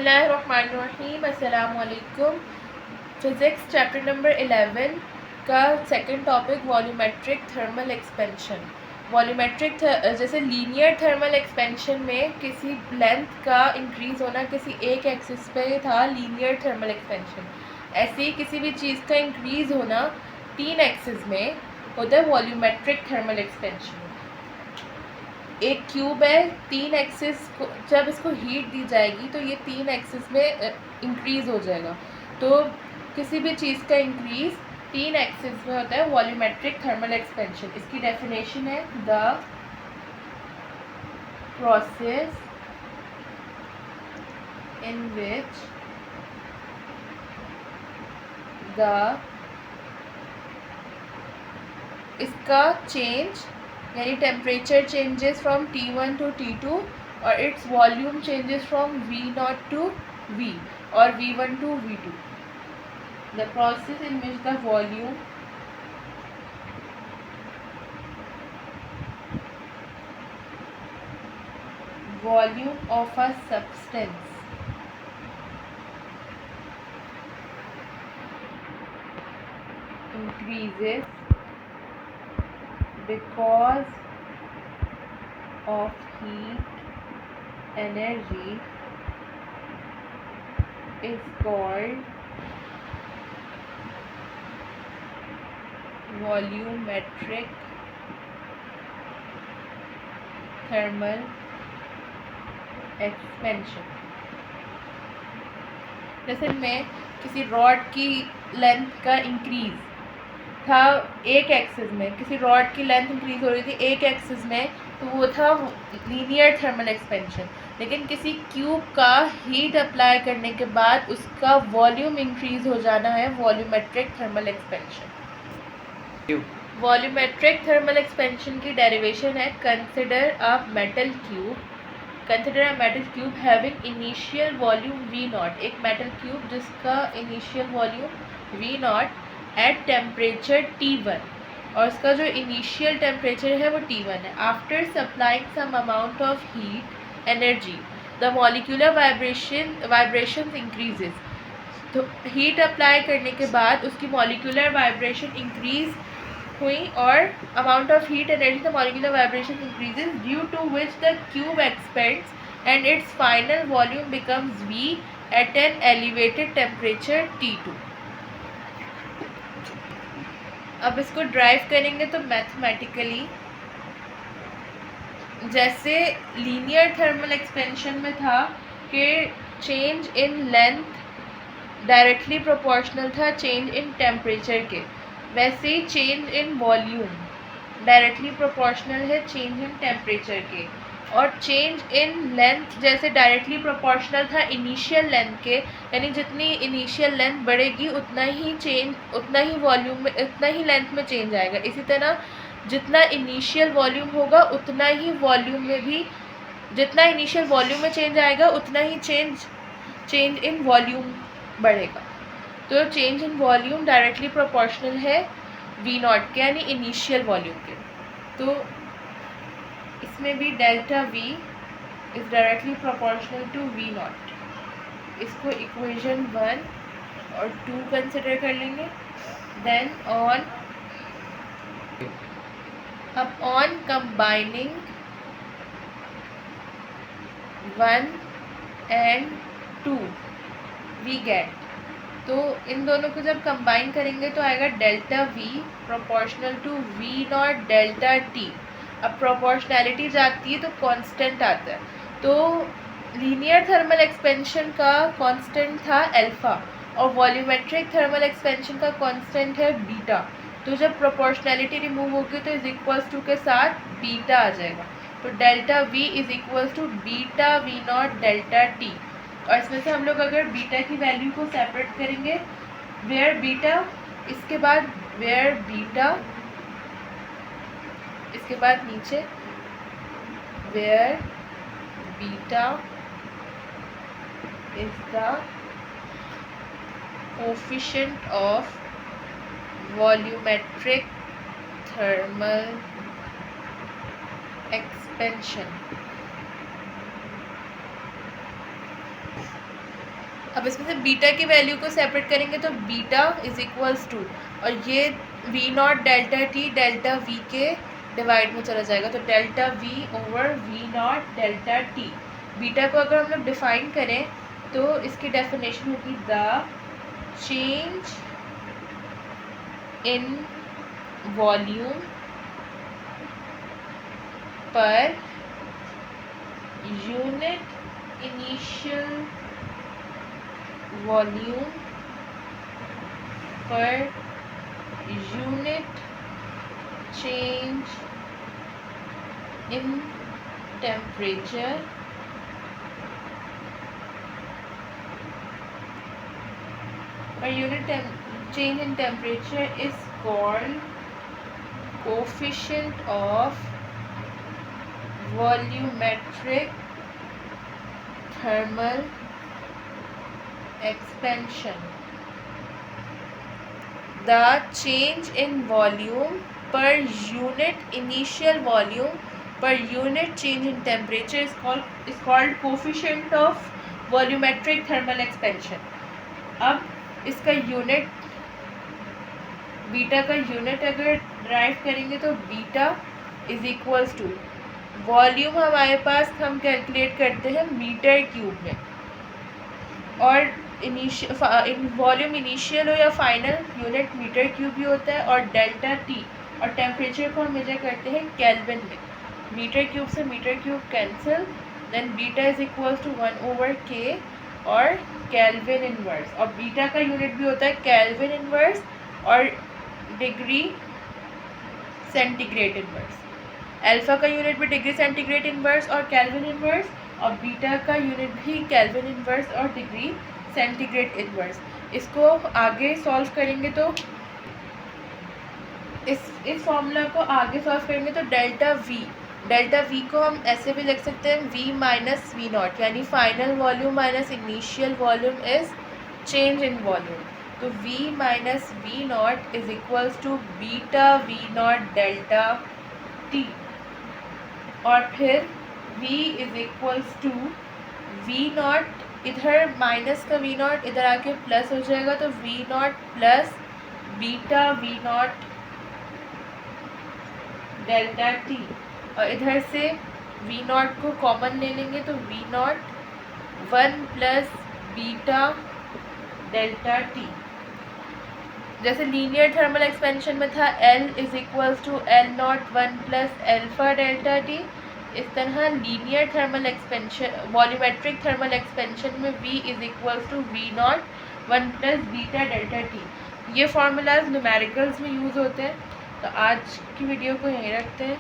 बिस्मिल्लाहिर्रहमानिर्रहीम। अस्सलाम वालेकुम। फ़िज़िक्स चैप्टर नंबर 11 का second topic volumetric thermal expansion. Volumetric जैसे लीनियर थर्मल एक्सपेंशन में किसी लेंथ का इंक्रीज़ होना किसी एक एक्सिस पे था लीनियर थर्मल एक्सपेंशन। ऐसे ही किसी भी चीज़ का इंक्रीज़ होना तीन एक्सिस में होता है वॉल्यूमेट्रिक थर्मल एक्सपेंशन। एक क्यूब है, तीन एक्सिस को जब इसको हीट दी जाएगी तो ये तीन एक्सिस में इंक्रीज़ हो जाएगा। तो किसी भी चीज़ का इंक्रीज़ तीन एक्सिस में होता है वॉल्यूमेट्रिक थर्मल एक्सपेंशन। इसकी डेफिनेशन है the process in which the इसका चेंज यानी temperature changes from T1 to T2 और its volume changes from V0 to V और V1 to V2। The process in which the volume of a substance increases because of heat energy is called volumetric thermal expansion। जैसे मैं किसी rod की length का increase था एक axis में, किसी रॉड की लेंथ इंक्रीज़ हो रही थी एक एक्सिस में, तो वो था लीनियर थर्मल एक्सपेंशन। लेकिन किसी क्यूब का हीट अप्लाई करने के बाद उसका वॉल्यूम इंक्रीज़ हो जाना है volumetric thermal expansion. Volumetric thermal expansion की डेरिवेशन है consider a metal cube having initial volume V0। एक मेटल क्यूब जिसका initial volume V0 at temperature T1 और उसका जो इनिशियल टेम्परेचर है वो T1 है। After supplying some amount of heat energy the molecular vibration increases. तो हीट अप्लाई करने के बाद उसकी मॉलिक्यूलर वाइब्रेशन इंक्रीज हुई और amount of heat energy the molecular vibration increases due to which the cube expands and its final volume becomes V at an elevated temperature T2। अब इसको drive करेंगे तो मैथमेटिकली जैसे लीनियर थर्मल एक्सपेंशन में था कि change in length directly proportional था change in temperature के, वैसे ही change in volume directly proportional है चेंज इन टेम्परेचर के। और चेंज इन लेंथ जैसे डायरेक्टली प्रोपोर्शनल था इनिशियल लेंथ के, यानी जितनी इनिशियल लेंथ बढ़ेगी उतना ही वॉल्यूम में उतना ही लेंथ में चेंज आएगा। इसी तरह जितना इनिशियल वॉल्यूम होगा उतना ही वॉल्यूम में भी जितना इनिशियल वॉल्यूम में चेंज आएगा उतना ही चेंज इन वॉल्यूम बढ़ेगा। तो change in volume directly proportional है V0 के यानी इनिशियल वॉल्यूम के। तो इसमें भी delta V is directly proportional to V0। इसको इक्वेशन 1 और 2 कंसिडर कर लेंगे। Then on combining 1 and 2 we get, तो इन दोनों को जब कंबाइन करेंगे तो आएगा delta V proportional to V0 delta T। अब प्रोपोर्शनैलिटी जाती है तो कांस्टेंट आता है। तो लीनियर थर्मल एक्सपेंशन का कांस्टेंट था अल्फ़ा और वॉल्यूमेट्रिक थर्मल एक्सपेंशन का कांस्टेंट है बीटा। तो जब प्रोपोर्शनैलिटी रिमूव होगी तो इज इक्वल्स टू के साथ बीटा आ जाएगा। तो delta V is equals to beta V0 delta T। और इसमें से हम लोग अगर बीटा की वैल्यू को सेपरेट करेंगे वेयर बीटा इसके बाद नीचे where beta is the coefficient of volumetric thermal expansion. अब इसमें से बीटा की वैल्यू को सेपरेट करेंगे तो बीटा इज इक्वल्स टू, और ये V naught delta T delta V के डिवाइड में चला जाएगा, तो delta V over V naught delta T. Beta को अगर हम लोग डिफाइन करें तो इसकी डेफिनेशन होगी the change in volume per unit initial volume per unit change in temperature per unit change in temperature is called coefficient of volumetric thermal expansion. The change in volume per unit initial volume per unit change in temperature is called coefficient of volumetric thermal expansion. अब इसका unit, beta का unit अगर derive करेंगे तो beta is equals to volume हमारे पास हम calculate करते हैं मीटर क्यूब में, और वॉल्यूम इनिशियल हो या फाइनल यूनिट मीटर क्यूब भी होता है, और डेल्टा टी और टेम्परेचर को हम मेजर करते हैं केल्विन में। मीटर क्यूब से metre cube cancel, then beta is equals to 1/k और केल्विन इनवर्स, और बीटा का यूनिट भी होता है केल्विन इनवर्स और डिग्री सेंटीग्रेड इनवर्स। अल्फा का यूनिट भी डिग्री सेंटीग्रेड इनवर्स और केल्विन इनवर्स, और बीटा का यूनिट भी केल्विन इनवर्स और डिग्री सेंटीग्रेड इनवर्स। इसको आगे सॉल्व करेंगे तो इस फॉर्मूला को आगे सॉल्व करेंगे तो डेल्टा वी को हम ऐसे भी लिख सकते हैं वी माइनस वी नॉट, यानी final volume minus initial volume is change in volume. तो v minus V naught is equals to beta V naught delta t, और फिर v is equals to V naught, इधर minus का V naught इधर आके plus हो जाएगा, तो V naught plus beta V naught delta t, और इधर से वी नॉट को कॉमन ले लेंगे तो V naught 1 plus beta delta t। जैसे लीनियर थर्मल एक्सपेंशन में था L is equals to L naught 1 plus alpha delta T, इस तरह linear thermal expansion volumetric thermal expansion में V is equals to V naught 1 plus beta delta T. ये formulas numericals में use होते हैं। तो आज की वीडियो को यहीं रखते हैं।